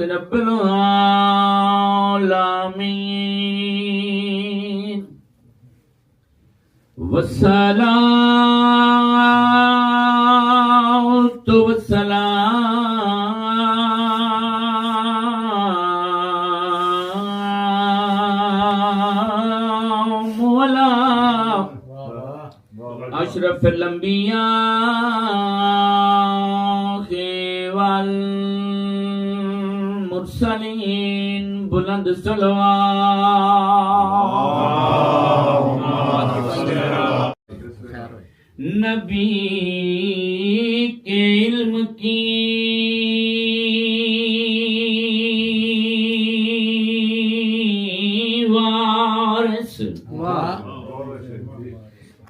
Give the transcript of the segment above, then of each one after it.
رب العالمین والصلاة والسلام على اشرف الانبیاء والمرسلین بلند صلوات نبی کے علم کی وارث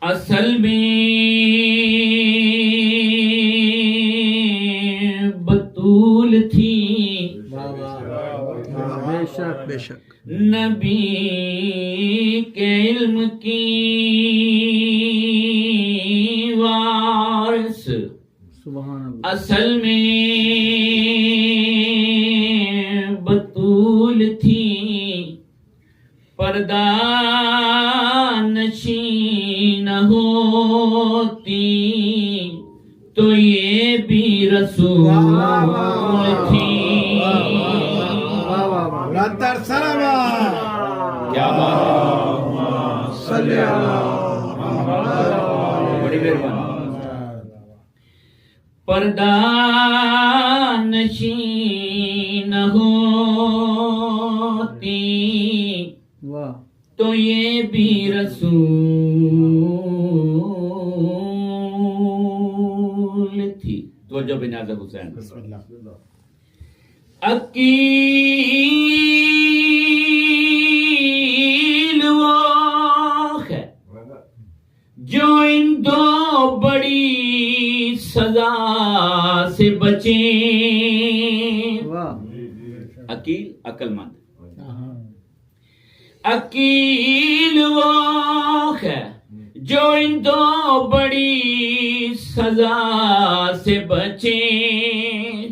اصل میں بطول تھی بے شک نبی کے علم کی وارث سبحان اللہ اصل میں بطول تھی پردہ نشین ہوتی تو یہ بھی رسول تھی کیا بات ہے بڑی مہربانی پردہ نشین ہوتی واہ تو یہ بھی رسول تھی توجہ بنیاز حسین عقیل وہ ہے جو ان دو بڑی سزا سے بچیں واہ عقیل عقل مند ہاں عقیل وہ ہے جو ان دو بڑی سزا سے بچیں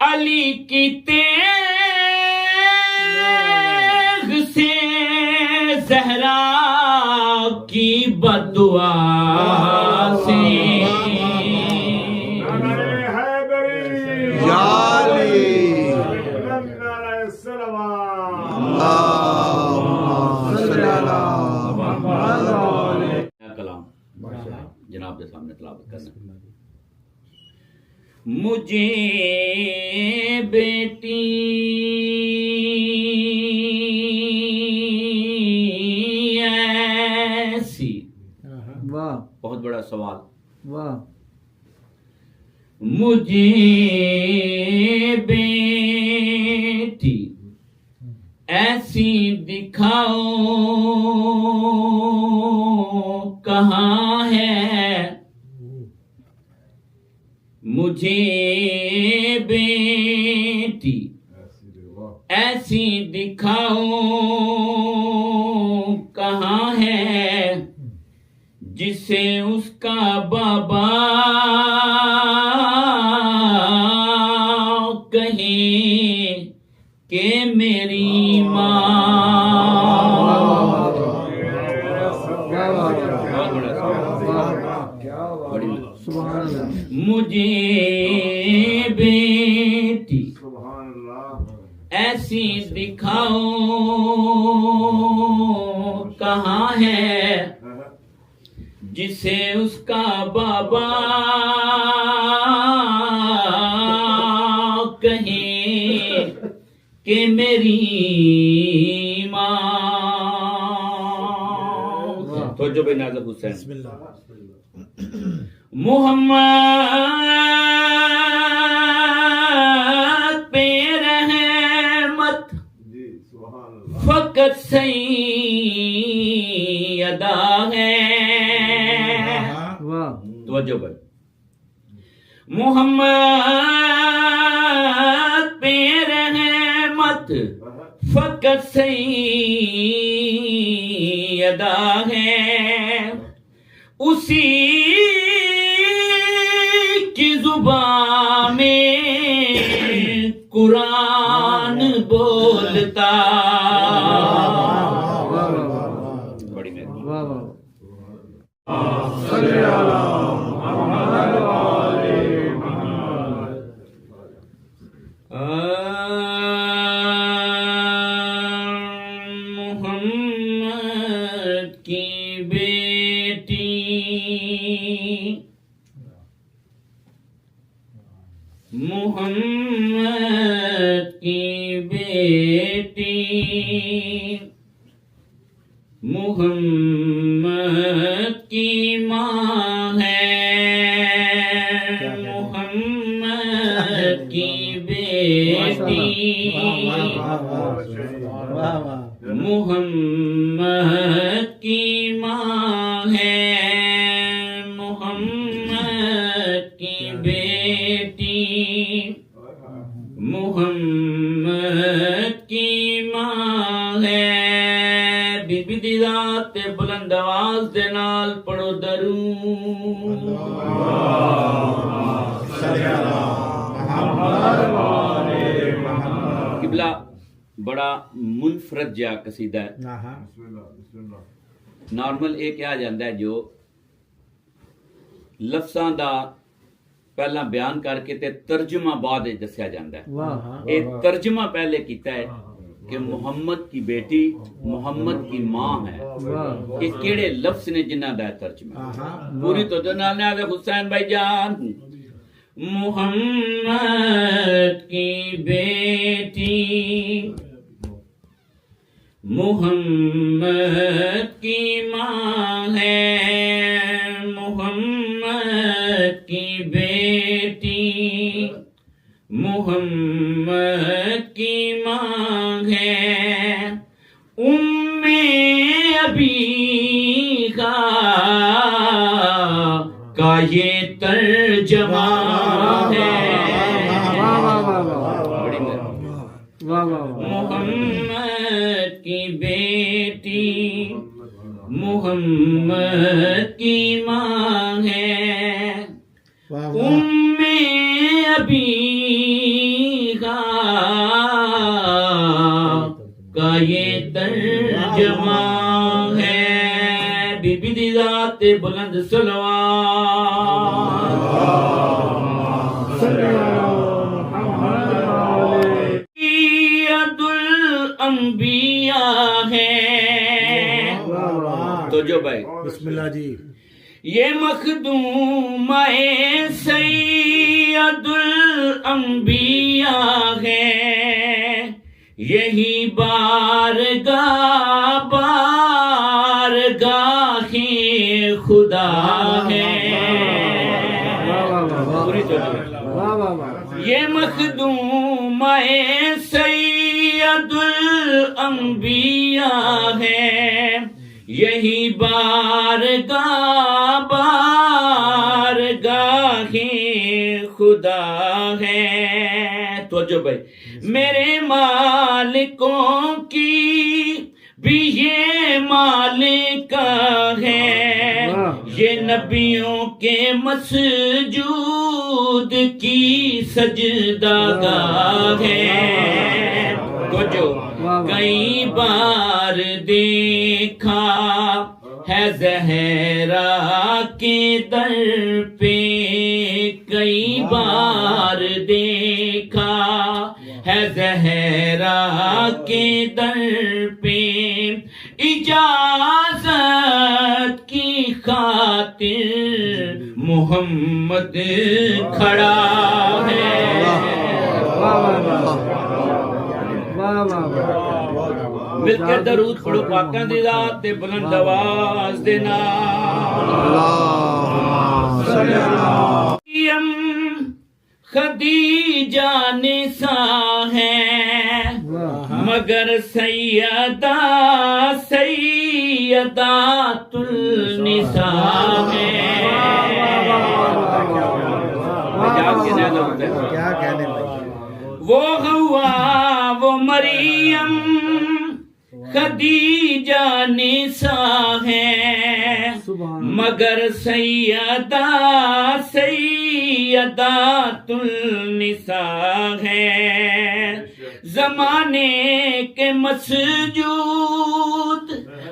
علی کی تیغ سے زہرا کی بددعا سے کلام جناب کے سامنے تلاوت کرنا مجھے بیٹی ایسی واہ بہت بڑا سوال واہ مجھے بیٹی ایسی دکھاؤ کہاں ہے مجھے بیٹی ایسی دکھاؤ کہاں ہے جسے اس کا بابا کہے کہ میری مجھے بیٹی ایسی دکھاؤ کہاں ہے جسے اس کا بابا کہے کہ میری ماں تو جو بے نازک حسین محمد پہ رحمت فقط سیدہ ہے توجہ بھائی محمد پہ رحمت فقط سیدہ ہے اسی قرآن بولتا. بڑی مہربانی. واہ واہ محمد کی بیٹی محمد کی بیٹی محمد کی ماں ہے محمد کی بیٹی محمد کی ماں ہے محمد کی بیٹی محمد کی ماں ہے. بی بی دی ذات تے بلند آواز دے نال پڑھو درود. قبلہ بڑا منفرد جا قصیدہ ہے. نارمل یہ کہا جاتا ہے جو لفظاں دا پہلا بیان کر کے تے ترجمہ بعد دسیا جاتا ہے. یہ ترجمہ پہلے کیتا ہے کہ محمد کی بیٹی محمد کی ماں ہے. یہ کیڑے لفظ نے جنہ دا ترجمہ پوری تو نال حسین بھائی جان. محمد کی بیٹی محمد کی ماں ہے محمد کی بیٹی محمد کی ماں ہے. ابی کا یہ ترجمہ ہے. محمد کی بیٹی محمد کی ماں ہے. ابی کا یہ ترجمہ ہے. بی بی دی ذات بلند صلوات. سید الانبیاء ہے. تو جو بھائی بسم اللہ جی. یہ مخدومہ سید الانبیاء ہے. یہی بارگاہ خدا ہے. یہ مخدومہ سید الانبیاء ہے. یہی بارگاہ خدا ہے. تو جو بھائی میرے مالکوں کی بھی یہ مالک ہے. یہ نبیوں کے مسجود کی سجدہ گاہ ہے. تو جو کئی بار دیکھا ہے زہرا کے در پہ کئی بار دیکھا ہے زہرا کے در پہ اجازت کی خاطر محمد کھڑا ہے. مل کے درود پڑھو پاکاں دی ذات تے بلند آواز دے نال. خدیجہ نساء ہے مگر سیدات النساء ہے. کیا کہنے بھائی. وہ ہوا وہ مریم خدیجہ نساء ہے مگر سیدات سیدات النساء ہے، زمانے کے مسجود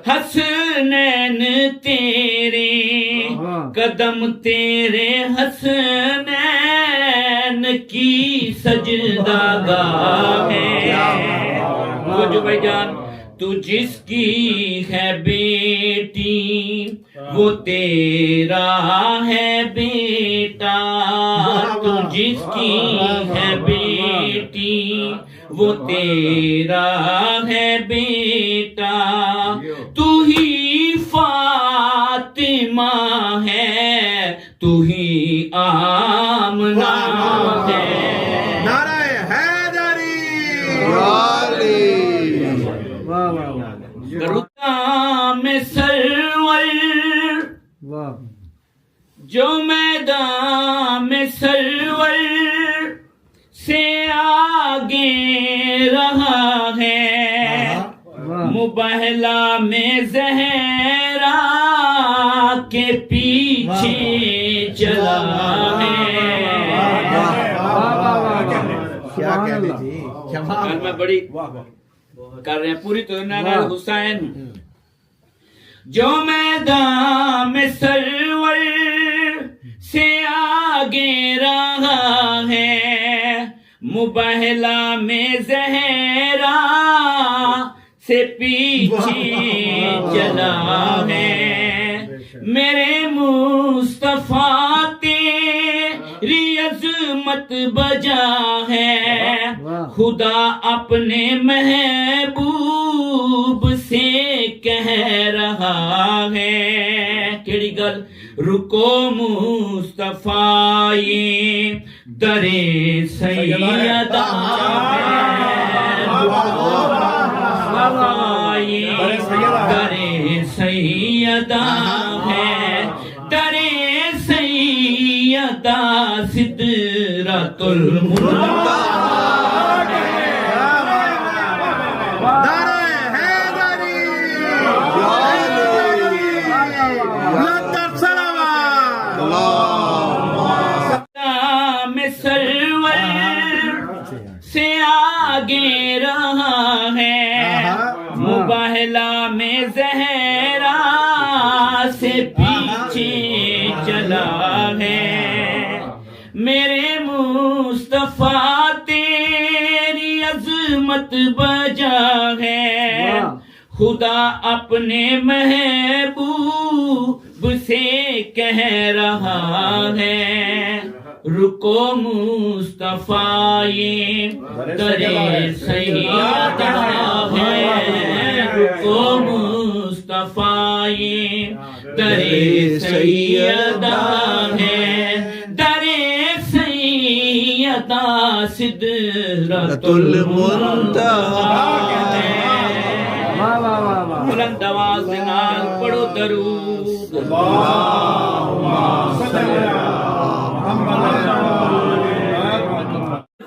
حسنین تیرے، قدم تیرے حسنین کی سجدہ گاہ ہے۔ جو بھائی جان، تو جس کی ہے بیٹی وہ تیرا ہے بیٹا، تو جس کی ہے بیٹی وہ تیرا ہے بیٹا، تو ہی فاطمہ ہے، تو ہی آمنہ ہے۔ نعرہ حیدری گرودام میں سرور جو میدان میں سرور سے آگے رہا ہے، مبہلا میں زہرا کے پیچھے چلا ہے۔ کیا کہنے جی، کل میں بڑی کر رہے ہیں پوری تو نعرہ حسین۔ جو میدان میں سرور سے آگے رہا ہے، مبہلا میں زہرا سے پیچھے چلا ہے۔ میرے مصطفیٰ تیری عظمت بجا ہے، خدا اپنے محبوب سے کہہ رہا ہے۔ کیڑی گل؟ رکو مصطفیٰ یہ در سیدہ ہے، مصطفیٰ یہ در سیدہ ہے، در سیدہ سدرۃ المنتہیٰ۔ میں سرور سے آگے رہا ہے، مبہلا میں زہرا سے پیچھے چلا ہے۔ میرے مصطفیٰ تیری عظمت بجا ہے، خدا اپنے محبوب سے کہہ رہا ہے۔ رکو مصطفیٰ یہ در سیدہ ہے، رکو مصطفیٰ یہ در سیدہ ہے، در سیدہ سدرۃ المنتہیٰ ہے۔ بلند آواز نال پڑھو درود۔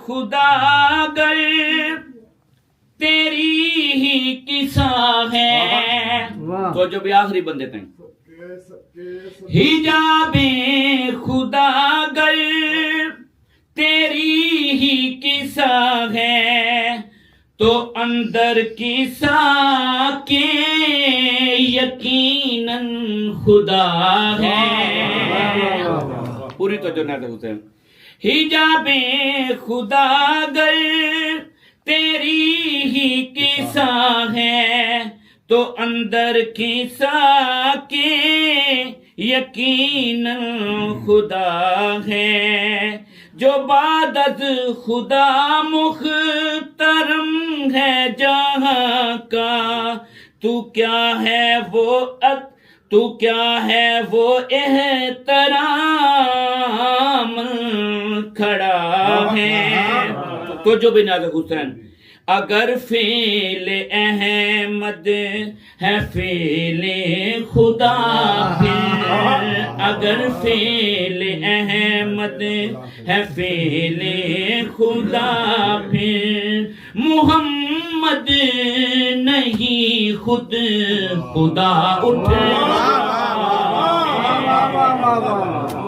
خدا گر تیری ہی قصہ ہے، تو جو بھی آخری بندے تھے، حجاب خدا گر تیری ہی قصہ ہے، تو اندر کی ساکے یقیناً خدا ہے۔ پوری تو جو نہ ہوتے ہیں، حجاب خدا گر تیری ہی قصہ ہے، تو اندر کی ساکے یقیناً خدا ہے۔ جو بعد از خدا محترم ہے جہاں کا، تو کیا ہے وہ احترام کھڑا ہے۔ تو جو بھی ناز حسین، اگر فعل احمد ہے فعل خدا پھر، اگر فعل احمد ہے فعل خدا پھر، محمد نہیں خود خدا اٹھا۔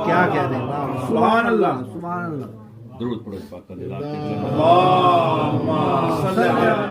کیا کہہ رہے ہیں. سبحان اللہ سبحان اللہ. درود پڑھو پاک اللہ. اللہم صلی علی